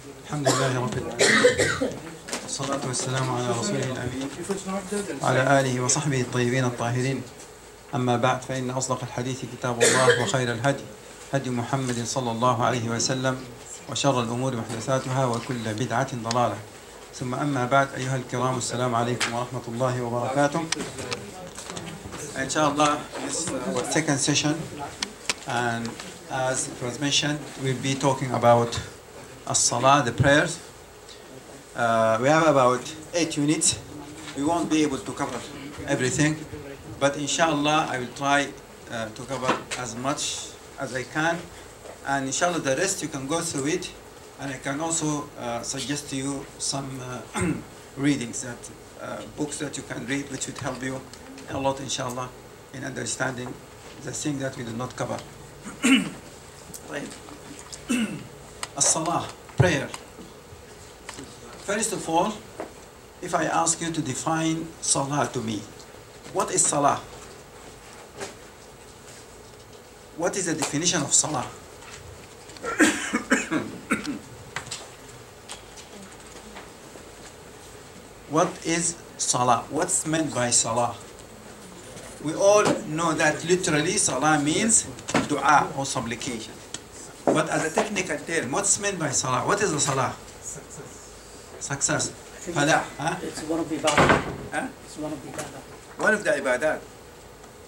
الحمد لله رب العالمين والصلاة والسلام على رسوله الأمين وعلى آله وصحبه الطيبين الطاهرين. أما بعد، فإن أصدق الحديث كتاب الله، وخير الهدي هدي محمد صلى الله عليه وسلم، وشر الأمور محدثاتها، وكل بدعة ضلالة. ثم أما بعد، أيها الكرام، السلام عليكم ورحمة الله وبركاته. Inshallah, this is our second session, and as it was mentioned, we'll be talking about As Salat, the prayers. We have about 8 units. We won't be able to cover everything, but inshallah I will try to cover as much as I can, and inshallah the rest you can go through it, and I can also suggest to you some readings, that books that you can read, which would help you a lot inshallah in understanding the thing that we did not cover. Right. As-Salah, prayer. First of all, if I ask you to define Salah to me, what is Salah? What is the definition of Salah? What is Salah? What's meant by Salah? We all know that literally Salah means dua or supplication. But as a technical term, what's meant by Salah? What is the Salah? Success. Falah. Huh? It's one of the ibadah. Huh? It's one of the ibadah. One of the ibadat.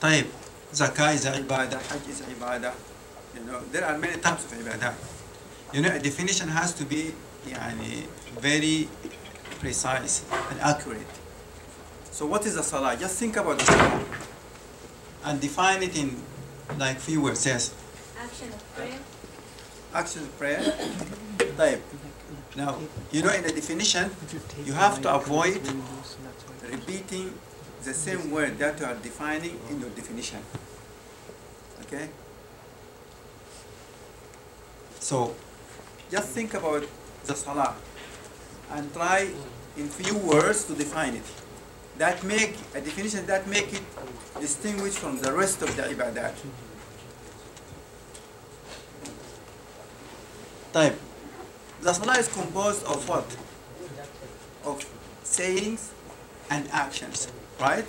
طيب, zakah is a ibadah, hajj is a ibadah. You know, there are many types of ibadah. You know, a definition has to be very precise and accurate. So what is the Salah? Just think about the Salah and define it in like few words. Yes. Action of prayer. Action of prayer. طيب. Now, you know, in the definition, you have to avoid repeating the same word that you are defining in your definition. Okay? So, just think about the Salah and try in few words to define it. That make a definition that make it distinguished from the rest of the ibadat. طيب. The Salah is composed of what? Of sayings and actions, right?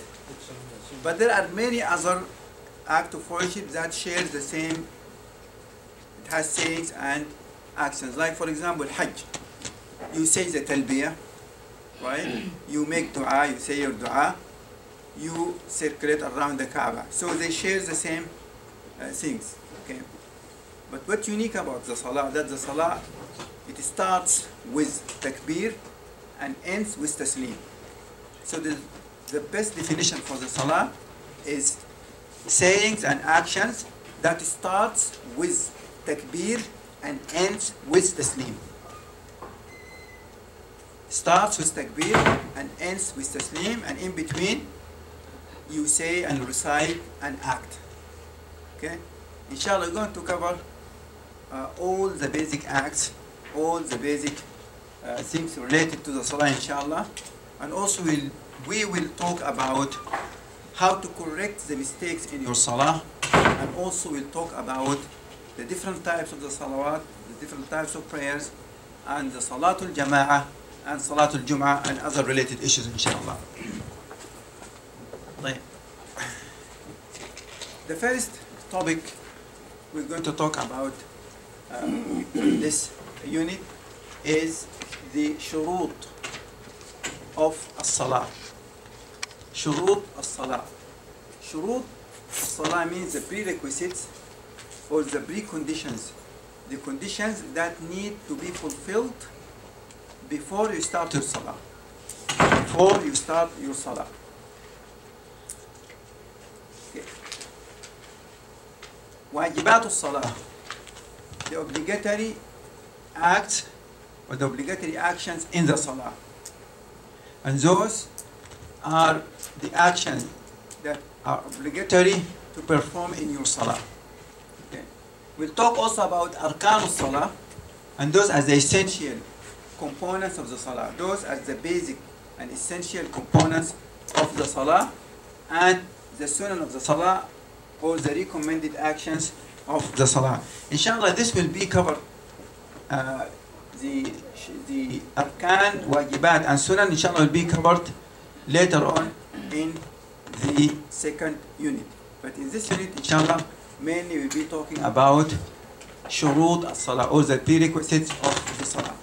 But there are many other acts of worship that share the same. It has sayings and actions. Like for example, Hajj. You say the talbiyah, right? You make dua, you say your dua. You circulate around the Kaaba. So they share the same things, okay? But what's unique about the Salah, that the Salah, it starts with takbir and ends with taslim. So the best definition for the Salah is sayings and actions that starts with takbir and ends with taslim. Starts with takbir and ends with taslim, and in between you say and recite and act. Okay? Inshallah, we're going to cover all the basic acts, all the basic things related to the Salah, inshallah. And also we will talk about how to correct the mistakes in your Salah, and also we'll talk about the different types of the Salawat, the different types of prayers, and the Salatul Jama'ah and Salatul Jum'ah and other related issues, inshallah. The first topic we're going to talk about this unit is the shurut of as-salah. Shurut as-salah. Shurut as-salah means the prerequisites or the preconditions, the conditions that need to be fulfilled before you start your salah. Before you start your salah. Okay. Wajibat as-salah. The obligatory acts or the obligatory actions in the Salah. And those are the actions that are obligatory to perform in your Salah. Okay. We'll talk also about Arkan al-Salah, and those as the essential components of the Salah. Those as the basic and essential components of the Salah, and the Sunan of the Salah, or the recommended actions of the Salah. Inshallah, this will be covered the arkan, wajibat, and sunan, inshallah, will be covered later on in the second unit. But in this unit, inshallah, mainly we'll be talking about shurut as-salah, or the prerequisites of the salah.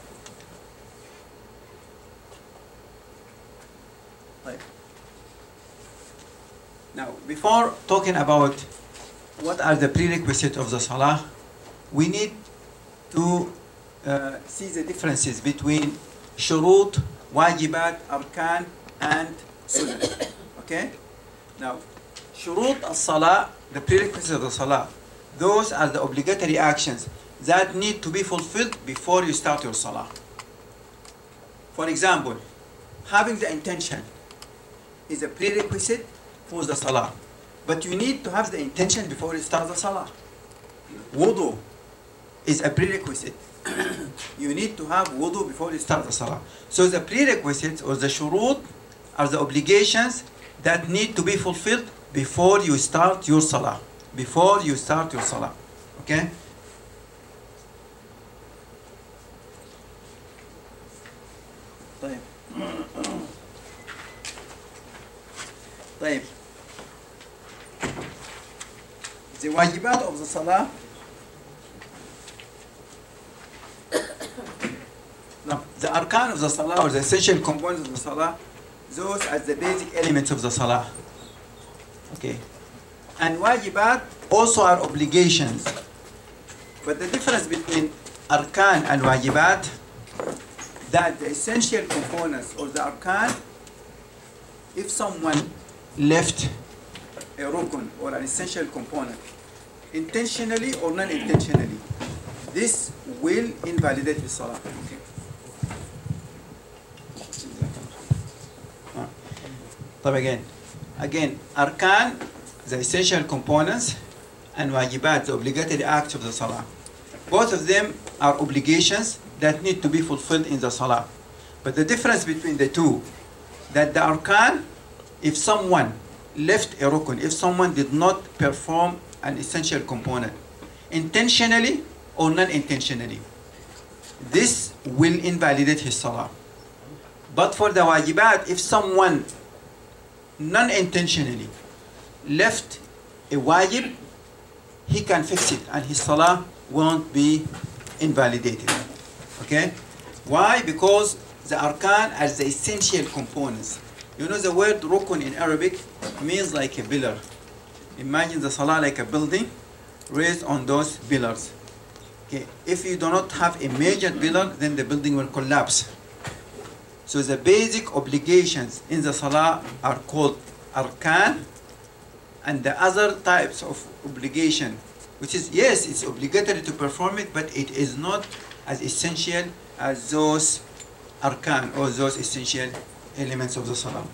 Right. Now, before talking about what are the prerequisites of the salah, we need to see the differences between shurut, wajibat, arkan, and sunnah. Okay? Now, shurut as-salah, the prerequisites of the salah, those are the obligatory actions that need to be fulfilled before you start your salah. For example, having the intention is a prerequisite for the salah. But you need to have the intention before you start the salah. Wudu is a prerequisite. You need to have wudu before you start the salah. So the prerequisites or the shurut are the obligations that need to be fulfilled before you start your salah. Before you start your salah. Okay? طيب. طيب. The wajibat of the salah. Now, the arkan of the salah, or the essential components of the salah, those are the basic elements of the salah. Okay. And wajibat also are obligations. But the difference between arkan and wajibat, that the essential components or the arkan, if someone left a rukun or an essential component intentionally or non-intentionally, this will invalidate his salah. Okay. طب again, arkan, the essential components, and wajibat, the obligatory acts of the salah. Both of them are obligations that need to be fulfilled in the salah. But the difference between the two, that the arkan, if someone left a rukun, if someone did not perform an essential component intentionally or non-intentionally, this will invalidate his salah. But for the wajibat, if someone non-intentionally left a wajib, he can fix it and his salah won't be invalidated. Okay? Why? Because the arkan are the essential components. You know the word rukun in Arabic means like a pillar. Imagine the salah like a building raised on those pillars. Okay. If you do not have a major pillar, then the building will collapse. So the basic obligations in the salah are called arkan, and the other types of obligation, which is, yes, it's obligatory to perform it, but it is not as essential as those arkan or those essential elements of the salah.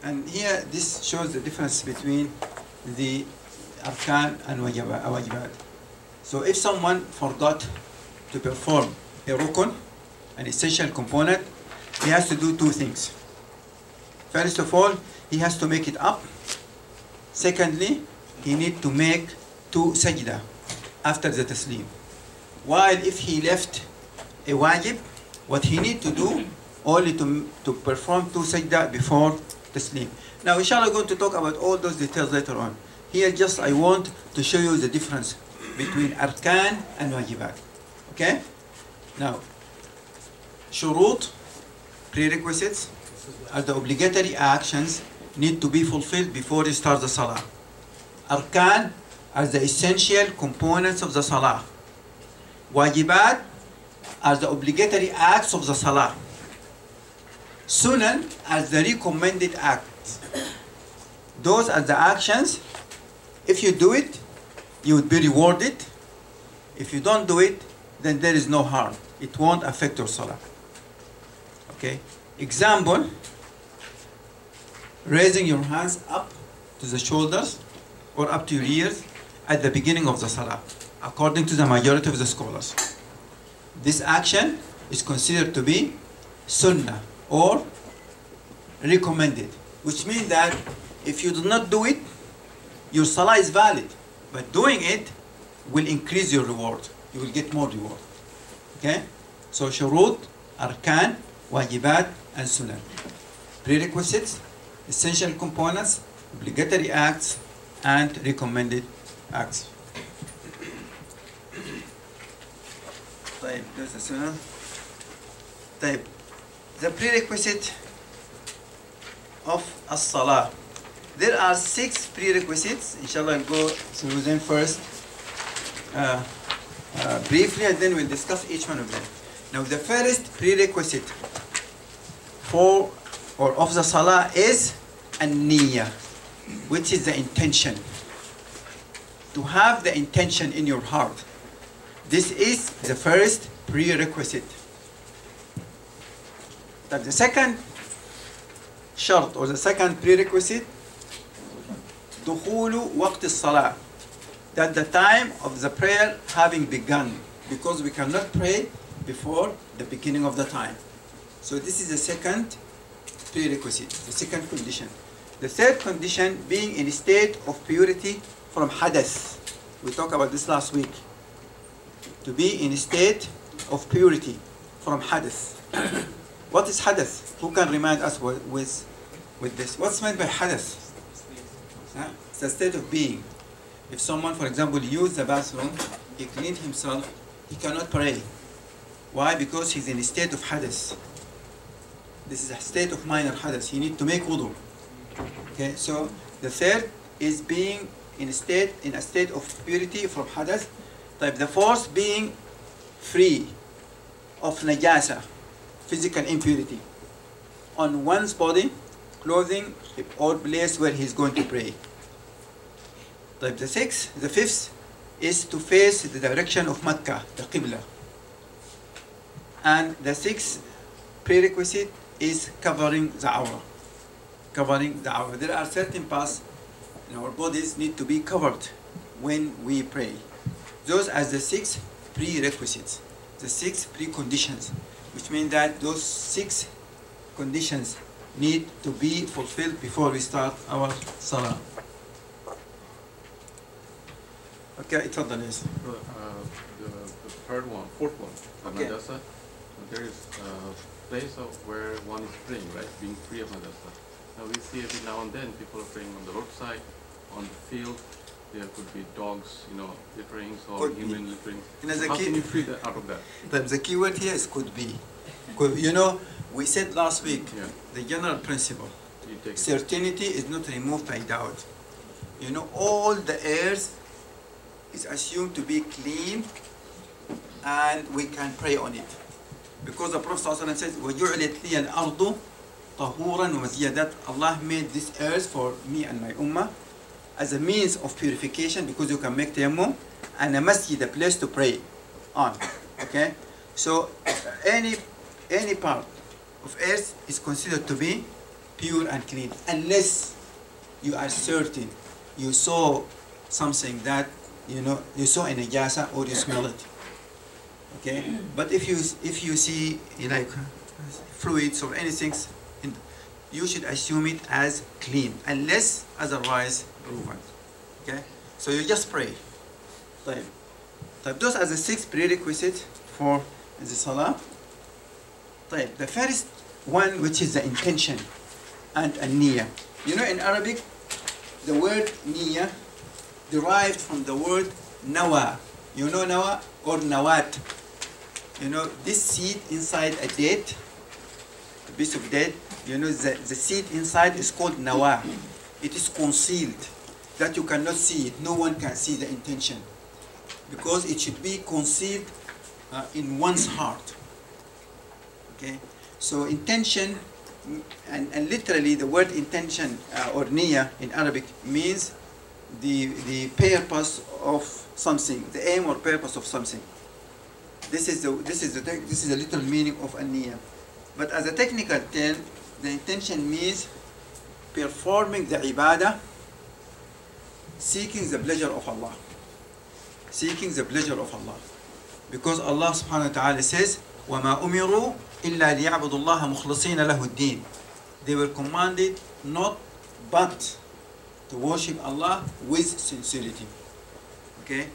And here this shows the difference between the arkan and wajibat. So if someone forgot to perform a rukun, an essential component, he has to do two things. First of all, he has to make it up. Secondly, he needs to make two sajda after the taslim. While if he left a wajib, what he needs to do only to perform two sajda before taslim. Now inshallah we're going to talk about all those details later on. Here just I want to show you the difference between arkan and wajibat. Okay? Now, shurut, prerequisites, are the obligatory actions need to be fulfilled before you start the salah. Arkan are the essential components of the salah. Wajibat are the obligatory acts of the salah. Sunan are the recommended acts. Those are the actions. If you do it, you would be rewarded. If you don't do it, then there is no harm. It won't affect your salah. Okay? Example, raising your hands up to the shoulders or up to your ears at the beginning of the salah, according to the majority of the scholars. This action is considered to be sunnah or recommended, which means that if you do not do it, your salah is valid, but doing it will increase your reward. You will get more reward. Okay? So shurut, arkan, wajibat, and sunan. Prerequisites, essential components, obligatory acts, and recommended acts. طيب, there's a sunan. طيب, the prerequisite of as-salah. There are 6 prerequisites. Inshallah, I'll go through them first briefly, and then we'll discuss each one of them. Now, the first prerequisite for or of the salah is an-niyyah, which is the intention. To have the intention in your heart. This is the first prerequisite. But the second shart or the second prerequisite, دخول وقت الصلاة, that the time of the prayer having begun, because we cannot pray before the beginning of the time. So this is the second prerequisite, the second condition. The third condition, being in a state of purity from hadath. We talked about this last week. To be in a state of purity from hadath. What is hadath? Who can remind us with this? What's meant by hadath? It's a state of being. If someone, for example, used the bathroom, he cleaned himself, he cannot pray. Why? Because he's in a state of hadath. This is a state of minor hadath. He needs to make wudu. Okay, so the third is being in a state of purity from hadath. The fourth, being free of najasa, physical impurity, on one's body, clothing, or place where he's going to pray. The fifth is to face the direction of Mecca, the Qibla. And the sixth prerequisite is covering the awrah. Covering the awrah. There are certain parts in our bodies need to be covered when we pray. Those are the 6 prerequisites, the 6 preconditions, which mean that those 6 conditions need to be fulfilled before we start our salah. Okay, اتفضل يا the fourth one, okay. Madrasa. There is a place where one is praying, right? Being free of madrasa. Now we see every now and then people are praying on the roadside, on the field. There could be dogs, littering, or human littering. How can you free that out of that? The key word here is could be. We said last week, the general principle, certainty is not removed by doubt. All the airs is assumed to be clean and we can pray on it. Because the Prophet ﷺ says, وَجُعْلَتْ لِيَ الْأَرْضُ طَهُورًا وَمَزِيًّا, that Allah made this earth for me and my ummah as a means of purification, because you can make tayammum, and a masjid, a place to pray on. Okay? So any part of earth is considered to be pure and clean, unless you are certain you saw something that you saw a najasa or you smell it. Okay? But if you see like fluids or anything, you should assume it as clean, unless otherwise proven. Okay? So you just pray. Those are the 6 prerequisites for the salah. The first one, which is the intention and an-niyyah. In Arabic, the word niyyah derived from the word nawa. Nawa or nawat. This seed inside a date, a piece of date, the seed inside is called nawa. It is concealed, that you cannot see it. No one can see the intention, because it should be concealed in one's heart. Okay? So intention, and literally the word intention or niyyah in Arabic means the purpose of something, the aim or purpose of something. This is the little meaning of an-niyyah. But as a technical term, the intention means performing the ibadah, seeking the pleasure of Allah. Seeking the pleasure of Allah. Because Allah subhanahu wa ta'ala says, وَمَا أُمِرُوا إِلَّا لِيَعْبُدُوا اللَّهَ مُخْلَصِينَ لَهُ الدِّينَ. They were commanded not but to worship Allah with sincerity. Okay?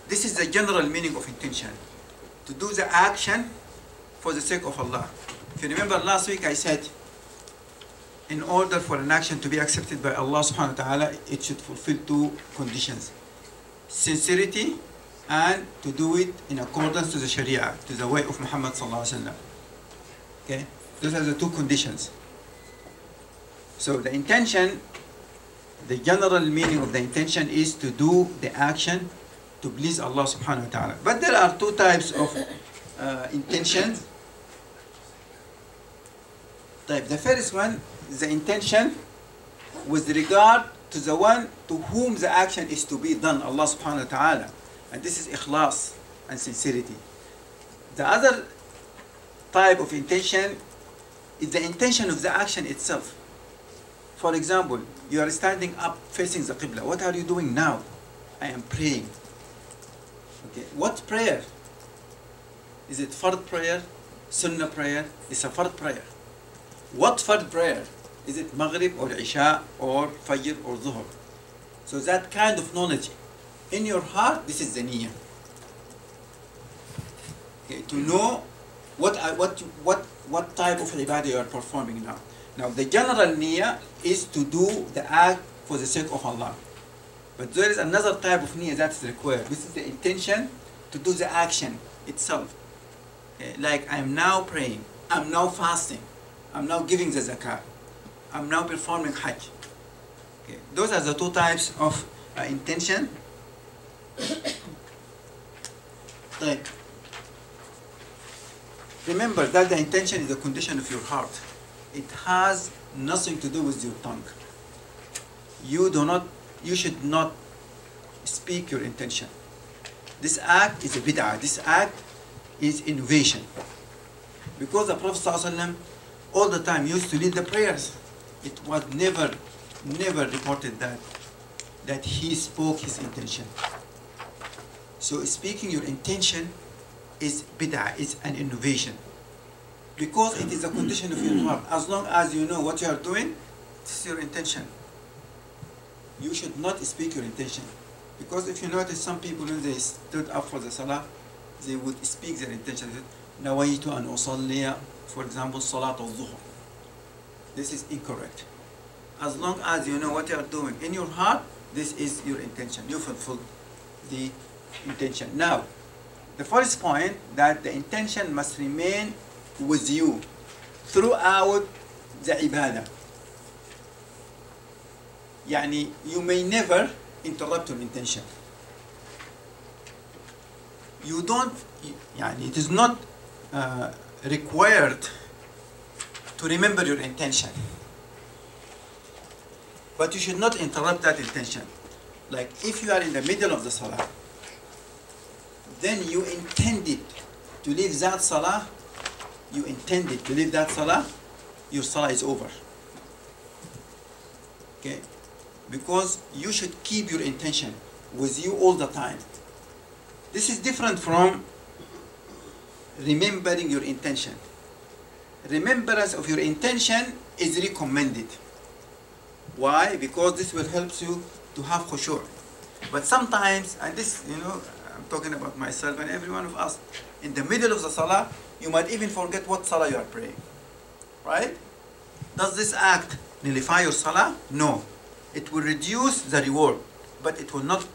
This is the general meaning of intention. To do the action for the sake of Allah. If you remember last week I said, in order for an action to be accepted by Allah subhanahu wa ta'ala, it should fulfill two conditions. Sincerity, and to do it in accordance to the Sharia, to the way of Muhammad sallallahu alaihi wasallam. Okay? Those are the two conditions. So the intention, the general meaning of the intention is to do the action to please Allah subhanahu wa ta'ala. But there are two types of intentions. The first one is the intention with regard to the one to whom the action is to be done, Allah subhanahu wa ta'ala. And this is ikhlas and sincerity. The other type of intention is the intention of the action itself. For example, you are standing up facing the Qibla. What are you doing now? I am praying. Okay. What prayer? Is it fard prayer? Sunnah prayer? It's a fard prayer. What fard prayer? Is it Maghrib or Isha or Fajr or Zuhr? So that kind of knowledge in your heart, this is the niyyah. Okay, to know what type of ibadah you are performing now. Now the general niyyah is to do the act for the sake of Allah. But there is another type of niyyah that is required. This is the intention to do the action itself. Okay, like I am now praying, I'm now fasting, I'm now giving the zakat, I'm now performing hajj. Okay, those are the two types of intention. Like, remember that the intention is the condition of your heart. It has nothing to do with your tongue. You should not speak your intention. This act is a bid'ah. This act is innovation. Because the Prophet ﷺ all the time used to lead the prayers. It was never reported that he spoke his intention. So speaking your intention is bid'ah, is an innovation. Because it is a condition of your heart. As long as you know what you are doing, this is your intention. You should not speak your intention. Because if you notice, some people when they stood up for the salah, they would speak their intention. Nawaitu an usalliya, for example, salat al-zuhr. This is incorrect. As long as you know what you are doing in your heart, this is your intention. You fulfill the intention. Now, the first point, that the intention must remain with you throughout the ibadah. Yani, you may never interrupt your intention. You don't, it is not required to remember your intention. But you should not interrupt that intention. Like if you are in the middle of the salah, then you intended to leave that salah, your salah is over. Okay? Because you should keep your intention with you all the time. This is different from remembering your intention. Remembrance of your intention is recommended. Why? Because this will help you to have khushu'. But sometimes, and this, I'm talking about myself and every one of us, in the middle of the salah, you might even forget what salah you are praying. Right? Does this act nullify your salah? No. It will reduce the reward, but it will not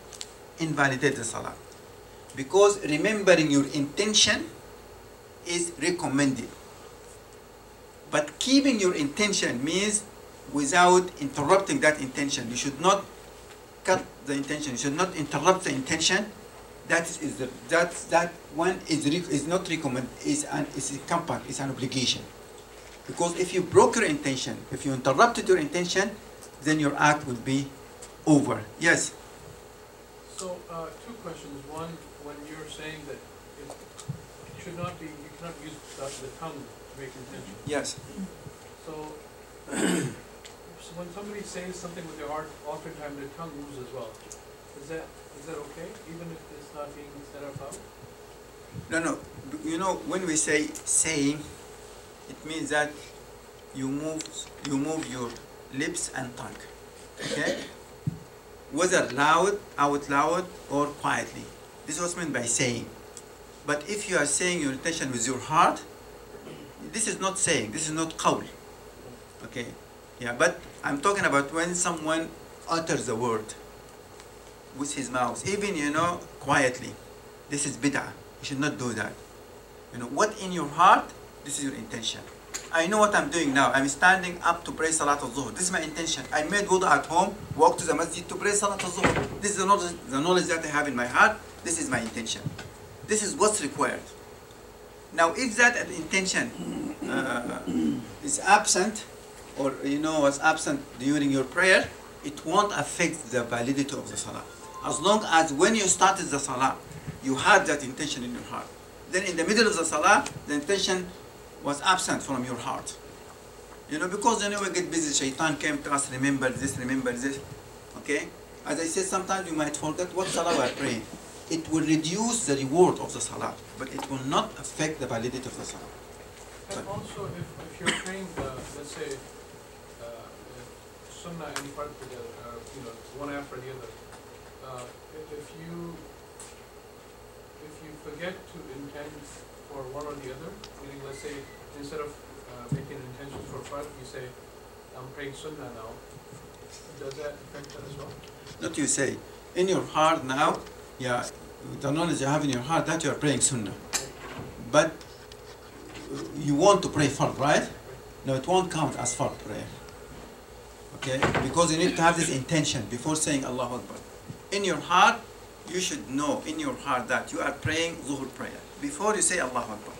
invalidate the salah. Because remembering your intention is recommended. But keeping your intention means without interrupting that intention. You should not cut the intention. You should not interrupt the intention. That one is not recommended. Is a compact. It's an obligation. Because if you broke your intention, if you interrupted your intention, then your act will be over. Yes. So two questions. One, when you're saying that it should not be, you cannot use the tongue to make intention. Yes. So when somebody says something with their heart, oftentimes their tongue moves as well. Is that okay, even if it's not being said out loud? No. When we say saying, it means that you move your lips and tongue. Okay? Whether out loud or quietly. This is what's meant by saying. But if you are saying your intention with your heart, this is not saying, this is not qawl. Okay? Yeah, but I'm talking about when someone utters a word with his mouth, even, quietly. This is bid'ah. You should not do that. What in your heart, this is your intention. I know what I'm doing now. I'm standing up to pray Salat al-Zuhr. This is my intention. I made wudu at home, walk to the masjid to pray Salat al-Zuhr. This is the knowledge that I have in my heart. This is my intention. This is what's required. Now, if that intention is absent, or was absent during your prayer, it won't affect the validity of the salah. As long as when you started the salah, you had that intention in your heart. Then in the middle of the salah, the intention was absent from your heart. Because we get busy, shaitan came to us, remember this, okay? As I said, sometimes you might forget what salah we are praying. It will reduce the reward of the salah, but it will not affect the validity of the salah. And also, if you're praying, let's say, sunnah and fard together, one after the other, if you forget to intend for one or the other, meaning, let's say, instead of making intentions for fard, you say, I'm praying sunnah now, does that affect that as well? Not you say, in your heart now, yeah, the knowledge you have in your heart that you are praying sunnah. But you want to pray fard, right? No, it won't count as fard prayer. Okay? Because you need to have this intention before saying Allahu Akbar. In your heart, you should know in your heart that you are praying Zuhr prayer before you say Allahu Akbar.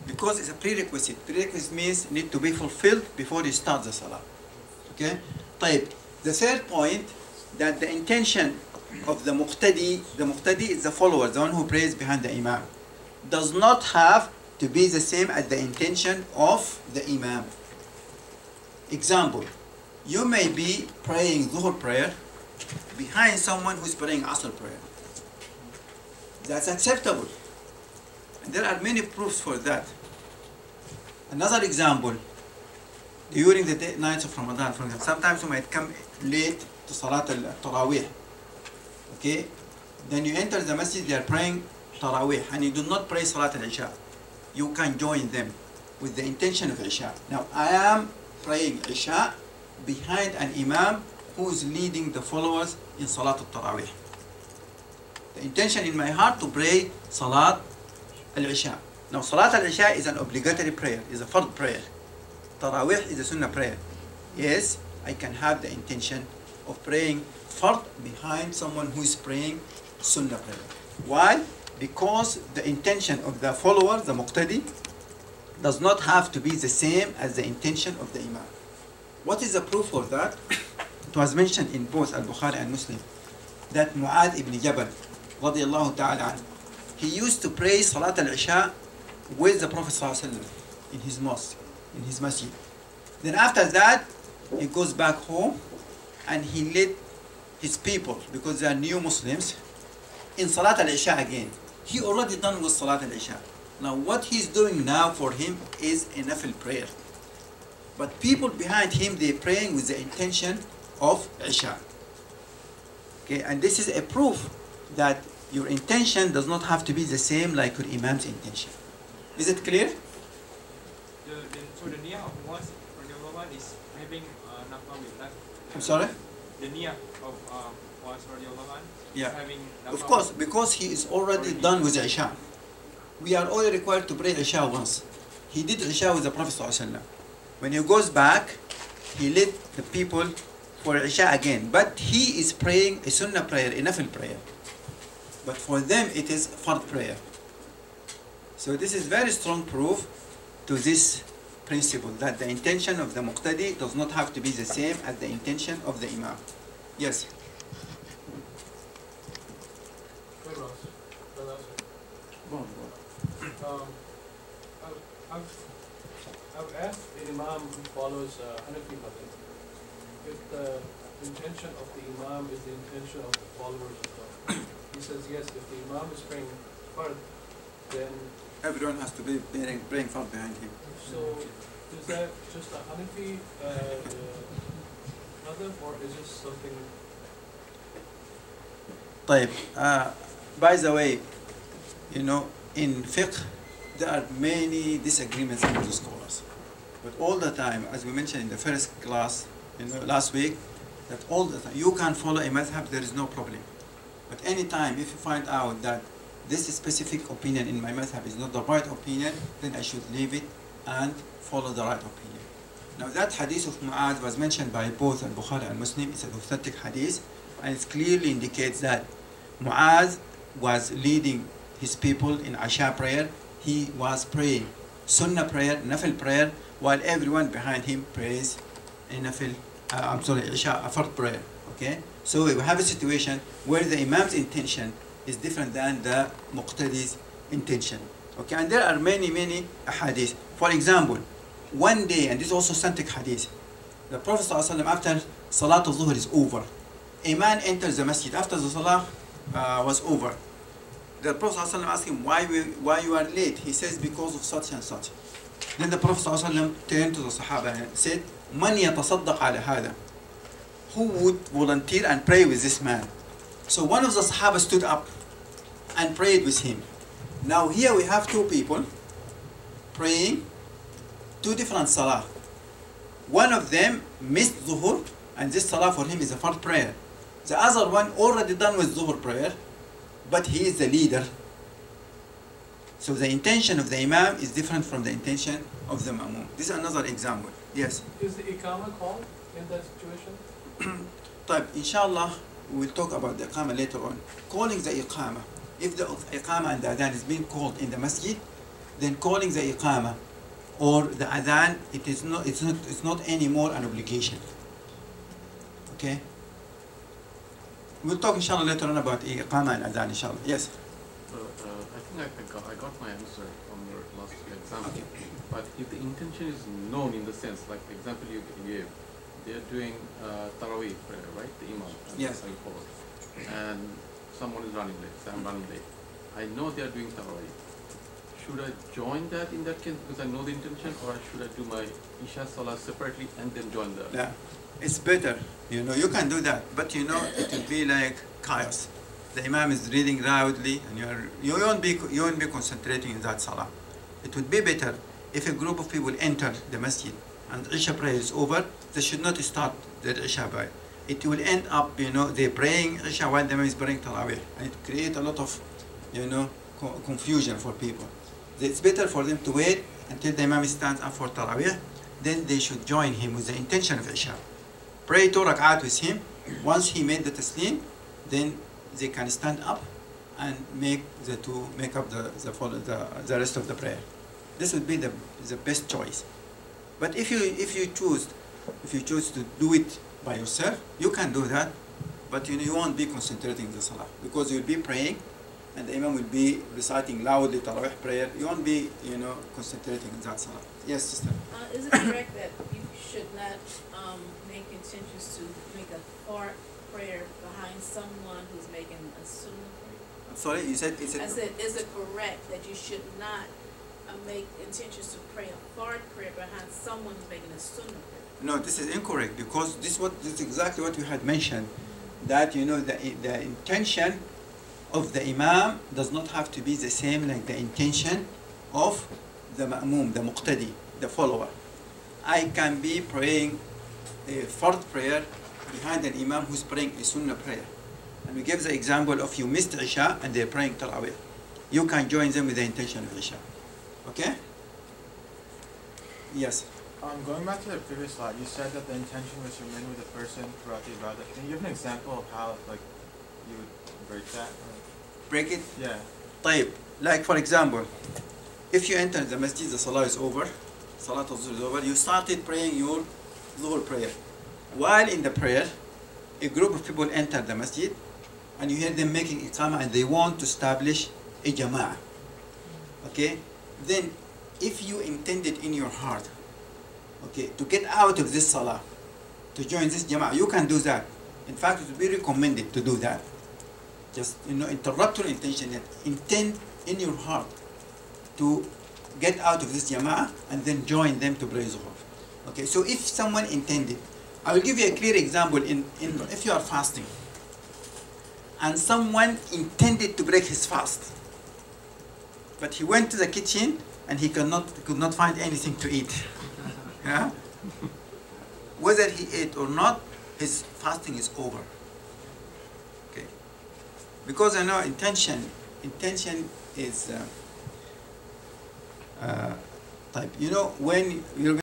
Because it's a prerequisite. Prerequisite means need to be fulfilled before you start the salah. Okay? طيب. The third point, that the intention of the muqtadi is the follower, the one who prays behind the imam, does not have to be the same as the intention of the imam. Example, you may be praying Dhuhr prayer behind someone who is praying Asr prayer. That's acceptable. And there are many proofs for that. Another example, during the nights of Ramadan, for example, sometimes you might come late to Salat al-Tarawih. Okay? Then you enter the masjid, they are praying Tarawih, and you do not pray Salat al-Isha. You can join them with the intention of Isha. Now, I am praying Isha behind an imam who is leading the followers in Salat al-Tarawih. The intention in my heart to pray Salat al-Isha. Now, Salat al-Isha is an obligatory prayer, is a fard prayer. Tarawih is a sunnah prayer. Yes, I can have the intention of praying fard behind someone who is praying sunnah prayer. Why? Because the intention of the follower, the muqtadi, does not have to be the same as the intention of the imam. What is the proof for that? It was mentioned in both Al-Bukhari and Muslim that Mu'adh ibn Jabal, radiyallahu ta'ala, he used to pray Salat al-Isha with the Prophet sallallahu alaihi wasallam in his mosque, in his masjid. Then after that, he goes back home and he led his people, because they are new Muslims, in Salat al-Isha again. He already done with Salat al-Isha. Now what he's doing now for him is a nafil prayer. But people behind him, they're praying with the intention of Isha. Okay, and this is a proof that your intention does not have to be the same like your imam's intention. Is it clear? So the niyyah of Muaz radiallahu is having nafil with that. I'm sorry? The niyyah of Muaz radiallahu Yeah. having nafil. Of course, because he is already done with Isha. We are only required to pray Isha once. He did Isha with the Prophet ﷺ. When he goes back, he led the people for Isha again. But he is praying a sunnah prayer, a nafil prayer. But for them, it is fard prayer. So this is very strong proof to this principle, that the intention of the muqtadi does not have to be the same as the intention of the imam. Yes? Good, Ross. Well, that's it. I've asked an imam who follows Hanafi madhab if the intention of the imam is the intention of the followers as well. He says yes, if the imam is praying fard, then Everyone has to be praying fard behind him. so is that just a Hanafi madhab, or is this something? طيب By the way, you know, in fiqh, there are many disagreements among the scholars. But all the time, as we mentioned in the first class, you know, last week, that all the time, you can follow a madhab, there is no problem. But any time, if you find out that this specific opinion in my madhab is not the right opinion, then I should leave it and follow the right opinion. Now that hadith of Mu'adh was mentioned by both Al-Bukhari and Muslim. It's an authentic hadith, and it clearly indicates that Mu'adh was leading his people in Asha prayer. He was praying Sunnah prayer, Nafil prayer, while everyone behind him prays in Nafil, Isha, Fard prayer. Okay? So we have a situation where the Imam's intention is different than the Muqtadi's intention. Okay? And there are many hadith. For example, one day, and this is also authentic hadith, the Prophet ﷺ, after Salat al-Zuhr is over, a man enters the masjid after the Salah was over. The Prophet ﷺ asked him, why you are late? He says, because of such and such. Then the Prophet ﷺ turned to the Sahaba and said, Man yatasaddaq ala hada? Who would volunteer and pray with this man? So one of the Sahaba stood up and prayed with him. Now here we have two people praying two different salah. One of them missed Zuhur, and this salah for him is a fard prayer. The other one already done with Zuhur prayer, but he is the leader. So the intention of the Imam is different from the intention of the Ma'mum. This is another example. Yes? Is the Iqamah called in that situation? طيب, inshallah, we will talk about the Iqamah later on. Calling the Iqamah. If the Iqamah and the Adhan is being called in the masjid, then calling the Iqamah or the Adhan, it's not anymore an obligation. Okay? We'll talk inshallah later on about Iqamah and Adhan inshallah. Yes? I think I got my answer from your last example. Okay. But if the intention is known in the sense, like the example you gave, they are doing Taraweeh prayer, right? The Imam. Yes. And someone is running late, say I'm running late. I know they are doing Taraweeh. Should I join that in that case because I know the intention, or should I do my Isha Salah separately and then join the... Yeah, it's better. You know, you can do that, but you know, it will be like chaos. The Imam is reading loudly, and you won't be concentrating in that Salah. It would be better if a group of people enter the masjid and Isha prayer is over. They should not start their Isha prayer. It will end up, you know, they're praying Isha while the Imam is praying Tarawih, and it creates a lot of, you know, confusion for people. It's better for them to wait until the Imam stands up for Tarawih. Then they should join him with the intention of Isha. Pray 2 rak'at with him. Once he made the taslim, then they can stand up and make up the rest of the prayer. This would be the best choice. But if you choose to do it by yourself, you can do that. But you know, you won't be concentrating in the salah because you'll be praying, and the Imam will be reciting loudly Tarawih prayer. You won't be, you know, concentrating in that salah. Yes, sister. Is it correct that you should not make intentions to make a fard prayer behind someone who's making a sunnah prayer? I'm sorry, you said it's. I said, is it correct that you should not make intentions to pray a fard prayer behind someone who's making a sunnah prayer? No, this is incorrect because this is exactly what we had mentioned. That you know the intention of the Imam does not have to be the same like the intention of the Ma'mum, the Muqtadi, the follower. I can be praying a fard prayer behind an Imam who's praying a Sunnah prayer. And we gave the example of you missed Isha and they're praying Tarawih. You can join them with the intention of Isha. Okay? Yes? Going back to the previous slide, you said that the intention was to remain with the person throughout the ibadah. Can you give an example of how, like, you would break that? Break it? Yeah. طيب. Like for example, if you enter the masjid, the salah is over, Salat al-Zuhr is over, you started praying your Zuhr prayer. While in the prayer, a group of people enter the masjid, and you hear them making iqamah, and they want to establish a jama'ah. Okay? Then, if you intended in your heart, okay, to get out of this salah, to join this jama'ah, you can do that. In fact, it would be recommended to do that. Just, you know, interrupt your intention, intend in your heart to get out of this jama'ah and then join them to pray Zuhr. Okay, so if someone intended, I will give you a clear example if you are fasting and someone intended to break his fast. But he went to the kitchen and he could not find anything to eat. Yeah? Whether he ate or not, his fasting is over. Okay. Because I know intention is type. You know, when you're